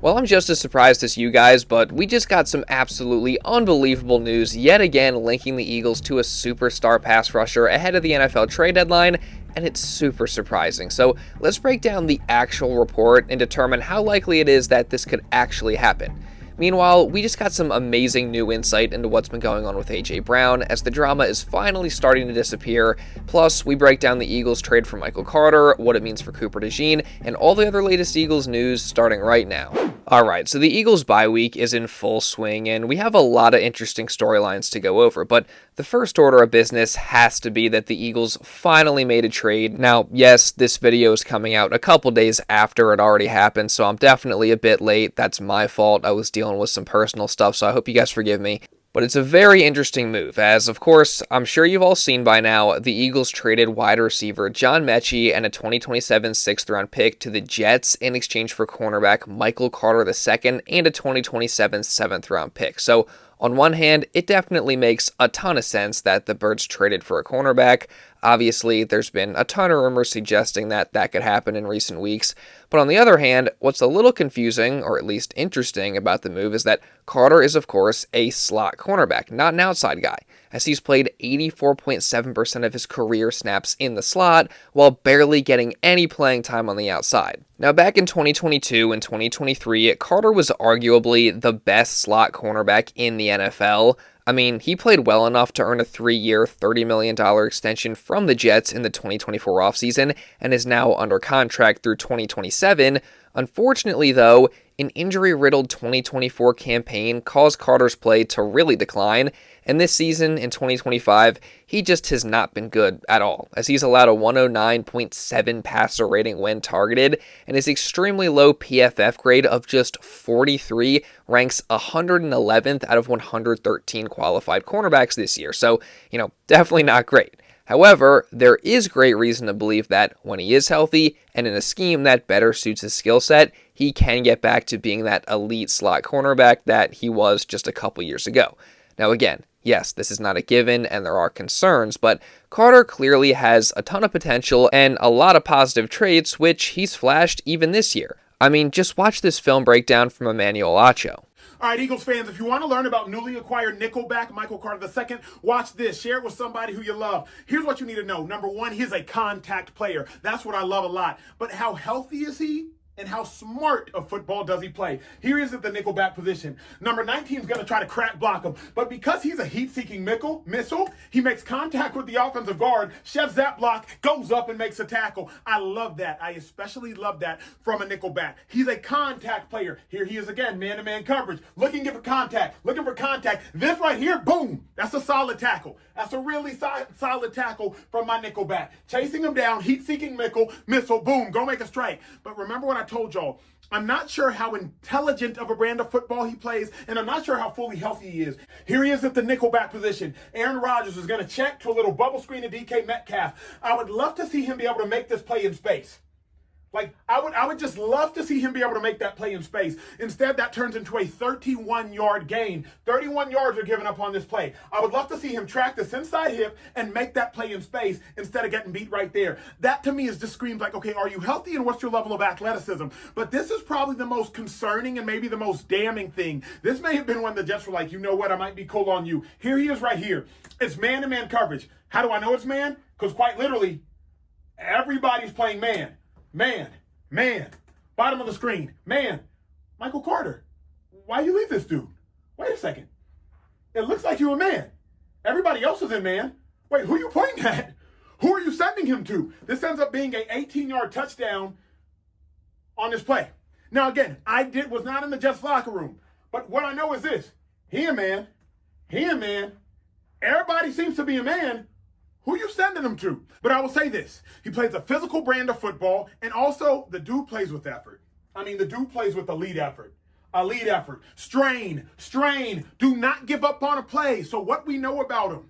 Well, I'm just as surprised as you guys, but we just got some absolutely unbelievable news yet again linking the Eagles to a superstar pass rusher ahead of the NFL trade deadline, and it's super surprising. So let's break down the actual report and determine how likely it is that this could actually happen. Meanwhile, we just got some amazing new insight into what's been going on with A.J. Brown as the drama is finally starting to disappear. Plus, we break down the Eagles trade for Michael Carter, what it means for Cooper DeJean, and all the other latest Eagles news starting right now. Alright, so the Eagles bye week is in full swing, and we have a lot of interesting storylines to go over, but the first order of business has to be that the Eagles finally made a trade. Now, yes, this video is coming out a couple days after it already happened, so I'm definitely a bit late. That's my fault. I was dealing with some personal stuff, so I hope you guys forgive me. But it's a very interesting move, as, of course, I'm sure you've all seen by now, the Eagles traded wide receiver John Mechie and a 2027 6th-round pick to the Jets in exchange for cornerback Michael Carter II and a 2027 7th-round pick. So, on one hand, it definitely makes a ton of sense that the Birds traded for a cornerback. Obviously, there's been a ton of rumors suggesting that that could happen in recent weeks. But on the other hand, what's a little confusing, or at least interesting about the move, is that Carter is, of course, a slot cornerback, not an outside guy, as he's played 84.7% of his career snaps in the slot, while barely getting any playing time on the outside. Now, back in 2022 and 2023, Carter was arguably the best slot cornerback in the NFL. I mean, he played well enough to earn a 3-year, $30 million extension from the Jets in the 2024 offseason and is now under contract through 2027. Unfortunately, though, an injury-riddled 2024 campaign caused Carter's play to really decline, and this season, in 2025, he just has not been good at all, as he's allowed a 109.7 passer rating when targeted, and his extremely low PFF grade of just 43 ranks 111th out of 113 qualified cornerbacks this year, so, definitely not great. However, there is great reason to believe that when he is healthy and in a scheme that better suits his skill set, he can get back to being that elite slot cornerback that he was just a couple years ago. Now again, yes, this is not a given and there are concerns, but Carter clearly has a ton of potential and a lot of positive traits, which he's flashed even this year. I mean, just watch this film breakdown from Emmanuel Acho. All right, Eagles fans, if you want to learn about newly acquired nickelback Michael Carter II, watch this. Share it with somebody who you love. Here's what you need to know. Number one, he's a contact player. That's what I love a lot. But how healthy is he? And how smart of football does he play? Here he is at the nickelback position. Number 19 is going to try to crack block him. But because he's a heat-seeking missile, he makes contact with the offensive guard, shoves that block, goes up and makes a tackle. I love that. I especially love that from a nickelback. He's a contact player. Here he is again, man-to-man coverage. Looking for contact. This right here, boom. That's a solid tackle. That's a really solid tackle from my nickelback. Chasing him down, heat-seeking missile, boom, go make a strike. But remember what I told y'all, I'm not sure how intelligent of a brand of football he plays, and I'm not sure how fully healthy he is. Here he is at the nickelback position. Aaron Rodgers is going to check to a little bubble screen to DK Metcalf. I would love to see him be able to make this play in space. I would just love to see him be able to make that play in space. Instead, that turns into a 31-yard gain. 31 yards are given up on this play. I would love to see him track this inside hip and make that play in space instead of getting beat right there. That to me just screams like, okay, are you healthy and what's your level of athleticism? But this is probably the most concerning and maybe the most damning thing. This may have been when the Jets were like, you know what, I might be cool on you. Here he is right here. It's man-to-man coverage. How do I know it's man? Because quite literally, everybody's playing man. Man. Bottom of the screen. Man. Michael Carter. Why you leave this dude? Wait a second. It looks like you're a man. Everybody else is in man. Wait, who are you pointing at? Who are you sending him to? This ends up being an 18-yard touchdown on this play. Now, again, was not in the Jets locker room. But what I know is this. He a man. Everybody seems to be a man. Who you sending him to? But I will say this. He plays a physical brand of football, and also the dude plays with effort. The dude plays with elite effort. Elite effort. Strain. Do not give up on a play. So what we know about him,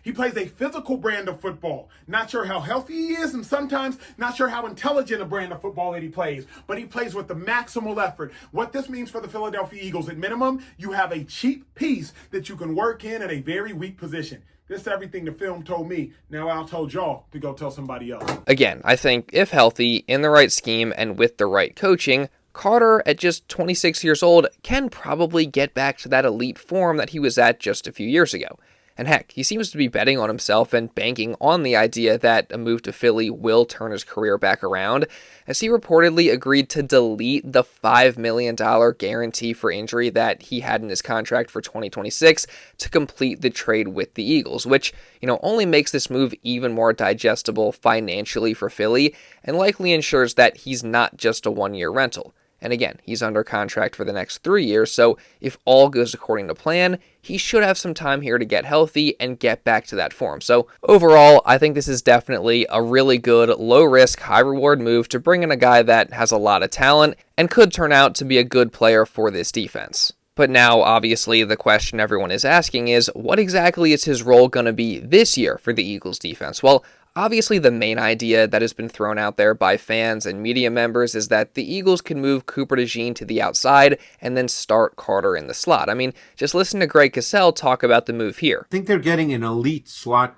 he plays a physical brand of football. Not sure how healthy he is, and sometimes not sure how intelligent a brand of football that he plays. But he plays with the maximal effort. What this means for the Philadelphia Eagles, at minimum, you have a cheap piece that you can work in at a very weak position. This is everything the film told me. Now I'll tell y'all to go tell somebody else. Again, I think if healthy, in the right scheme, and with the right coaching, Carter, at just 26 years old, can probably get back to that elite form that he was at just a few years ago. And heck, he seems to be betting on himself and banking on the idea that a move to Philly will turn his career back around, as he reportedly agreed to delete the $5 million guarantee for injury that he had in his contract for 2026 to complete the trade with the Eagles, which, only makes this move even more digestible financially for Philly and likely ensures that he's not just a one-year rental. And again, he's under contract for the next 3 years, so if all goes according to plan, he should have some time here to get healthy and get back to that form. So overall, I think this is definitely a really good, low-risk, high-reward move to bring in a guy that has a lot of talent and could turn out to be a good player for this defense. But now, obviously, the question everyone is asking is, what exactly is his role going to be this year for the Eagles defense? Well, obviously, the main idea that has been thrown out there by fans and media members is that the Eagles can move Cooper DeJean to the outside and then start Carter in the slot. I mean, just listen to Greg Cosell talk about the move here. I think they're getting an elite slot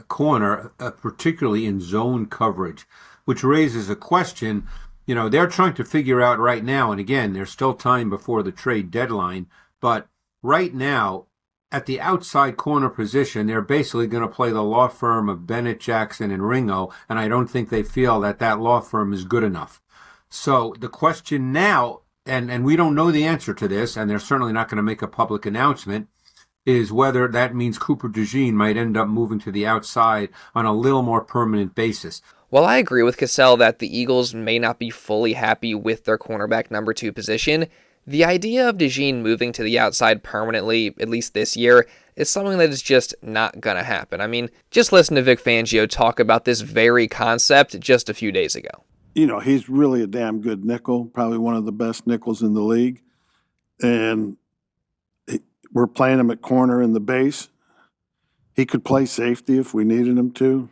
corner, particularly in zone coverage, which raises a question. They're trying to figure out right now, and again, there's still time before the trade deadline, but right now, at the outside corner position, they're basically going to play the law firm of Bennett, Jackson, and Ringo, and I don't think they feel that that law firm is good enough. So the question now, and we don't know the answer to this, and they're certainly not going to make a public announcement, is whether that means Cooper DeJean might end up moving to the outside on a little more permanent basis. While I agree with Cosell that the Eagles may not be fully happy with their cornerback number 2 position, the idea of DeJean moving to the outside permanently, at least this year, is something that is just not going to happen. I mean, just listen to Vic Fangio talk about this very concept just a few days ago. He's really a damn good nickel, probably one of the best nickels in the league. And we're playing him at corner in the base. He could play safety if we needed him to.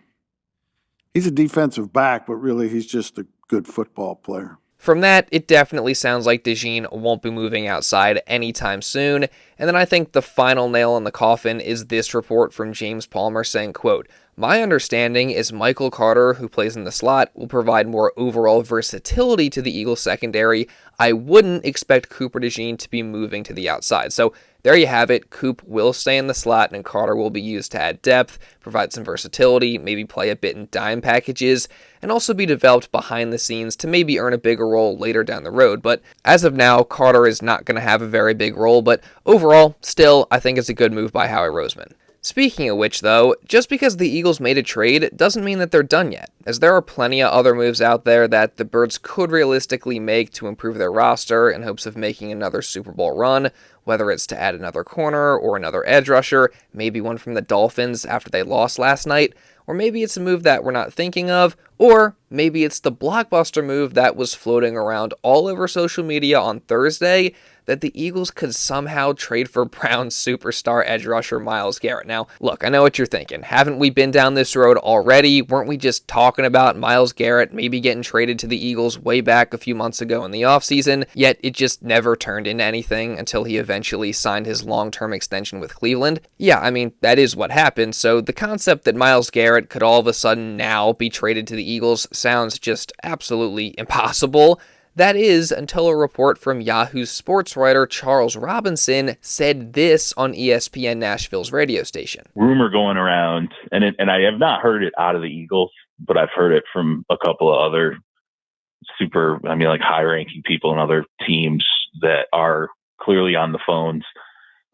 He's a defensive back, but really he's just a good football player. From that, it definitely sounds like DeJean won't be moving outside anytime soon. And then I think the final nail in the coffin is this report from James Palmer saying, quote, "My understanding is Michael Carter, who plays in the slot, will provide more overall versatility to the Eagles secondary. I wouldn't expect Cooper DeJean to be moving to the outside." So there you have it. Coop will stay in the slot, and Carter will be used to add depth, provide some versatility, maybe play a bit in dime packages, and also be developed behind the scenes to maybe earn a bigger role later down the road. But as of now, Carter is not going to have a very big role, but overall, still, I think it's a good move by Howie Roseman. Speaking of which, though, just because the Eagles made a trade doesn't mean that they're done yet, as there are plenty of other moves out there that the Birds could realistically make to improve their roster in hopes of making another Super Bowl run, whether it's to add another corner or another edge rusher, maybe one from the Dolphins after they lost last night, or maybe it's a move that we're not thinking of, or maybe it's the blockbuster move that was floating around all over social media on Thursday, that the Eagles could somehow trade for Browns superstar edge rusher Myles Garrett. Now, look, I know what you're thinking. Haven't we been down this road already? Weren't we just talking about Myles Garrett maybe getting traded to the Eagles way back a few months ago in the offseason, yet it just never turned into anything until he eventually signed his long-term extension with Cleveland? Yeah, I mean, that is what happened, so the concept that Myles Garrett could all of a sudden now be traded to the Eagles sounds just absolutely impossible. That is, until a report from Yahoo's sports writer Charles Robinson said this on ESPN Nashville's radio station. Rumor going around, and I have not heard it out of the Eagles, but I've heard it from a couple of other high-ranking people in other teams that are clearly on the phones,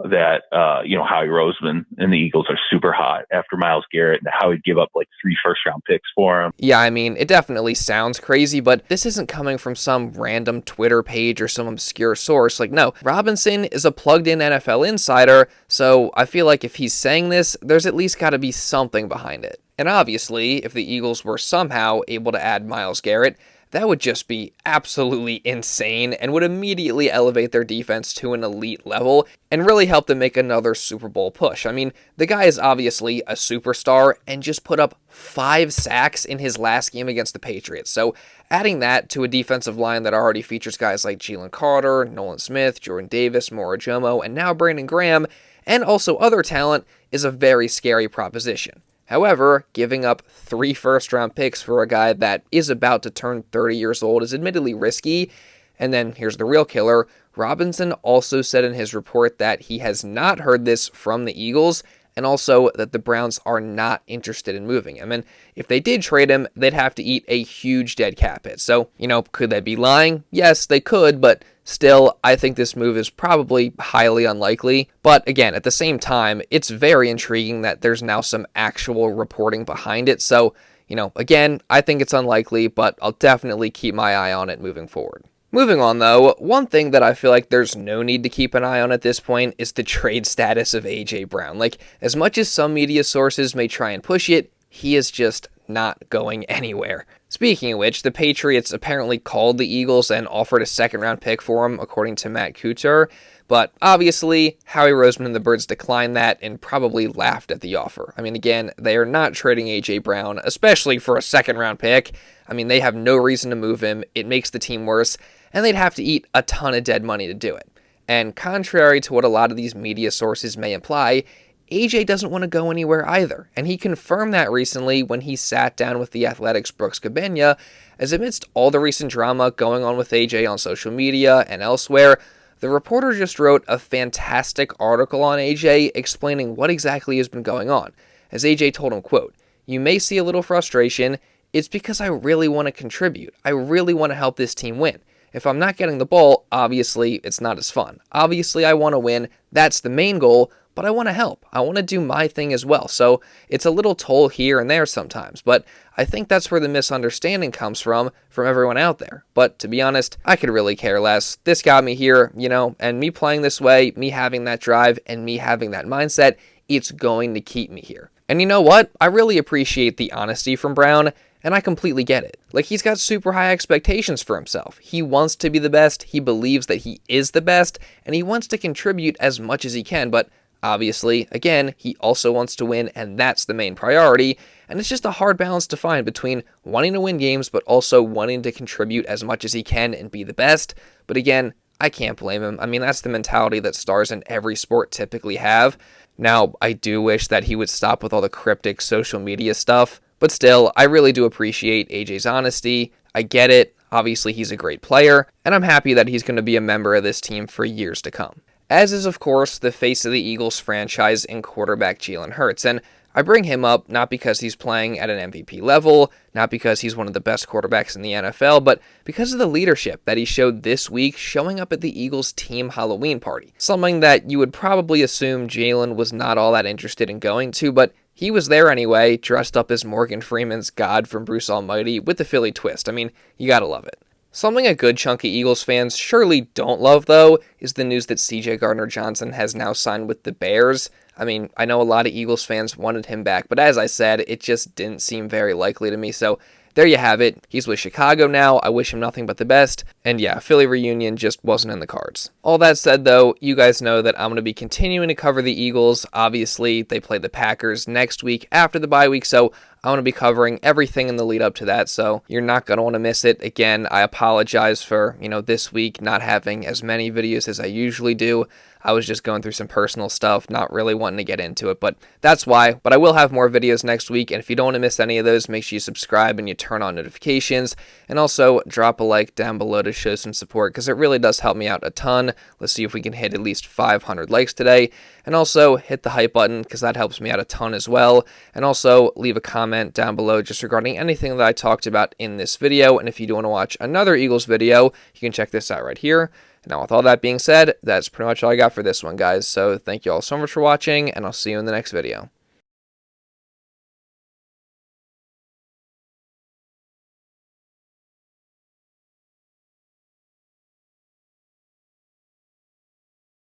that, Howie Roseman and the Eagles are super hot after Myles Garrett, and how he'd give up like 3 first-round picks for him. Yeah, I mean, it definitely sounds crazy, but this isn't coming from some random Twitter page or some obscure source. Like, no, Robinson is a plugged-in NFL insider, so I feel like if he's saying this, there's at least got to be something behind it. And obviously, if the Eagles were somehow able to add Myles Garrett, that would just be absolutely insane and would immediately elevate their defense to an elite level and really help them make another Super Bowl push. I mean, the guy is obviously a superstar and just put up 5 sacks in his last game against the Patriots. So adding that to a defensive line that already features guys like Jalen Carter, Nolan Smith, Jordan Davis, Moro Jomo, and now Brandon Graham, and also other talent, is a very scary proposition. However, giving up 3 first-round picks for a guy that is about to turn 30 years old is admittedly risky, And then here's the real killer. Robinson also said in his report that he has not heard this from the Eagles, and also that the Browns are not interested in moving him. And if they did trade him, they'd have to eat a huge dead cap hit. So, could they be lying? Yes, they could, but still, I think this move is probably highly unlikely. But again, at the same time, it's very intriguing that there's now some actual reporting behind it. So, again, I think it's unlikely, but I'll definitely keep my eye on it moving forward. Moving on, though, one thing that I feel like there's no need to keep an eye on at this point is the trade status of A.J. Brown. Like, as much as some media sources may try and push it, he is just not going anywhere. Speaking of which, the Patriots apparently called the Eagles and offered a second-round pick for him, according to Matt Couture. But obviously, Howie Roseman and the Birds declined that and probably laughed at the offer. I mean, again, they are not trading A.J. Brown, especially for a second-round pick. I mean, they have no reason to move him. It makes the team worse, and they'd have to eat a ton of dead money to do it. And contrary to what a lot of these media sources may imply, AJ doesn't want to go anywhere either, and he confirmed that recently when he sat down with the Athletic's Brooks Cabana, as amidst all the recent drama going on with AJ on social media and elsewhere, the reporter just wrote a fantastic article on AJ explaining what exactly has been going on. As AJ told him, quote, "You may see a little frustration. It's because I really want to contribute. I really want to help this team win. If I'm not getting the ball, obviously it's not as fun. Obviously I want to win. That's the main goal, but I want to help. I want to do my thing as well. So it's a little toll here and there sometimes, but I think that's where the misunderstanding comes from everyone out there. But to be honest, I could really care less. This got me here, and me playing this way, me having that drive, and me having that mindset, it's going to keep me here." And you know what? I really appreciate the honesty from Brown, and I completely get it. Like, he's got super high expectations for himself. He wants to be the best, he believes that he is the best, and he wants to contribute as much as he can, but obviously, again, he also wants to win, and that's the main priority, and it's just a hard balance to find between wanting to win games, but also wanting to contribute as much as he can and be the best. But again, I can't blame him. I mean, that's the mentality that stars in every sport typically have. Now, I do wish that he would stop with all the cryptic social media stuff, but still, I really do appreciate AJ's honesty. I get it. Obviously, he's a great player, and I'm happy that he's going to be a member of this team for years to come. As is, of course, the face of the Eagles franchise in quarterback Jalen Hurts, and I bring him up not because he's playing at an MVP level, not because he's one of the best quarterbacks in the NFL, but because of the leadership that he showed this week showing up at the Eagles team Halloween party. Something that you would probably assume Jalen was not all that interested in going to, but he was there anyway, dressed up as Morgan Freeman's God from Bruce Almighty with the Philly twist. I mean, you gotta love it. Something a good chunk of Eagles fans surely don't love, though, is the news that C.J. Gardner-Johnson has now signed with the Bears. I mean, I know a lot of Eagles fans wanted him back, but as I said, it just didn't seem very likely to me, so there you have it. He's with Chicago now. I wish him nothing but the best. And yeah, Philly reunion just wasn't in the cards. All that said, though, you guys know that I'm going to be continuing to cover the Eagles. Obviously, they play the Packers next week after the bye week, so I want to be covering everything in the lead up to that, so you're not going to want to miss it. Again, I apologize for, this week not having as many videos as I usually do. I was just going through some personal stuff, not really wanting to get into it, but that's why. But I will have more videos next week, and if you don't want to miss any of those, make sure you subscribe and you turn on notifications, and also drop a like down below to show some support, because it really does help me out a ton. Let's see if we can hit at least 500 likes today, and also hit the hype button, because that helps me out a ton as well, and also leave a comment down below just regarding anything that I talked about in this video, and if you do want to watch another Eagles video, you can check this out right here. Now, with all that being said, that's pretty much all I got for this one, guys. So thank you all so much for watching, and I'll see you in the next video.